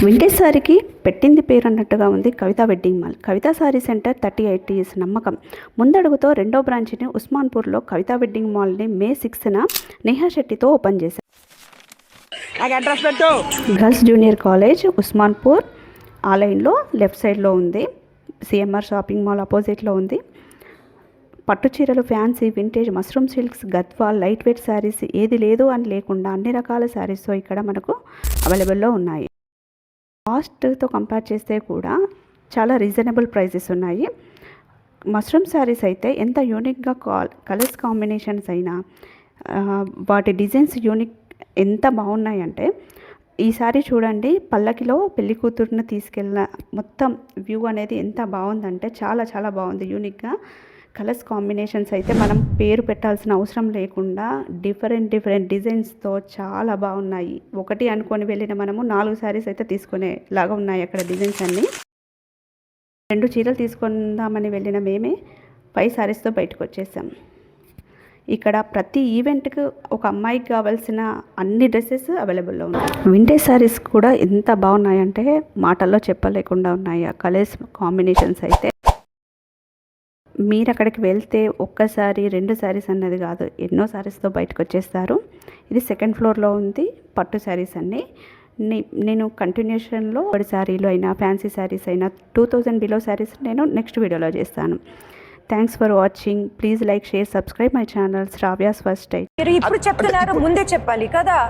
Vintage సారీకి పెట్టింది పేరు అన్నట్టుగా ఉంది కవిత వెడ్డింగ్ మాల్. కవిత సారీ సెంటర్ 38 ఇయర్స్ నమ్మకం. ముందడుగుతో రెండో బ్రాంచ్ని ఉస్మాన్పూర్లో కవిత వెడ్డింగ్ మాల్ని మే 6న నేహా శెట్టితో ఓపెన్ చేశారు. గర్ల్స్ జూనియర్ కాలేజ్ ఉస్మాన్పూర్ ఆ లైన్లో లెఫ్ట్ సైడ్లో ఉంది. సిఎంఆర్ షాపింగ్ మాల్ అపోజిట్లో ఉంది. పట్టు చీరలు, fancy, vintage, mushroom silks, Gadwal, light weight saris ఏది లేదు అని లేకుండా అన్ని రకాల శారీస్ ఇక్కడ మనకు అవైలబుల్లో ఉన్నాయి. కాస్ట్తో కంపేర్ చేస్తే కూడా చాలా రీజనబుల్ ప్రైసెస్ ఉన్నాయి. మష్రూమ్ శారీస్ అయితే ఎంత యూనిక్గా కలర్స్ కాంబినేషన్స్ అయినా వాటి డిజైన్స్ యూనిక్ ఎంత బాగున్నాయంటే ఈ సారీ చూడండి, పల్లకిలో పెళ్లి కూతురుని తీసుకెళ్ళిన మొత్తం వ్యూ అనేది ఎంత బాగుందంటే చాలా చాలా బాగుంది. యూనిక్గా కలర్స్ కాంబినేషన్స్ అయితే మనం పేరు పెట్టాల్సిన అవసరం లేకుండా డిఫరెంట్ డిజైన్స్తో చాలా బాగున్నాయి. ఒకటి అనుకొని వెళ్ళిన మనము 4 శారీస్ అయితే తీసుకునేలాగా ఉన్నాయి అక్కడ డిజైన్స్ అన్నీ. 2 చీరలు తీసుకుందామని వెళ్ళిన మేమే 5 శారీస్తో బయటకు వచ్చేసాం. ఇక్కడ ప్రతి ఈవెంట్కి ఒక అమ్మాయికి కావాల్సిన అన్ని డ్రెస్సెస్ అవైలబుల్లో ఉన్నాయి. వింటేజ్ శారీస్ కూడా ఎంత బాగున్నాయంటే మాటల్లో చెప్పలేకుండా ఉన్నాయి. ఆ కలర్స్ కాంబినేషన్స్ అయితే మీరు అక్కడికి వెళ్తే ఒక్కసారి 2 శారీస్ అన్నది కాదు, ఎన్నో శారీస్తో బయటకు వచ్చేస్తారు. ఇది 2nd ఫ్లోర్లో ఉంది. పట్టు శారీస్ అన్నీ నేను కంటిన్యూషన్లో శారీలు అయినా ఫ్యాన్సీ శారీస్ అయినా 2000 బిలో శారీస్ నేను నెక్స్ట్ వీడియోలో చేస్తాను. Thanks for watching. Please like, share, subscribe my channel Shravyas first time. మీరు ఇప్పుడు చెప్తున్నారు, ముందే చెప్పాలి కదా.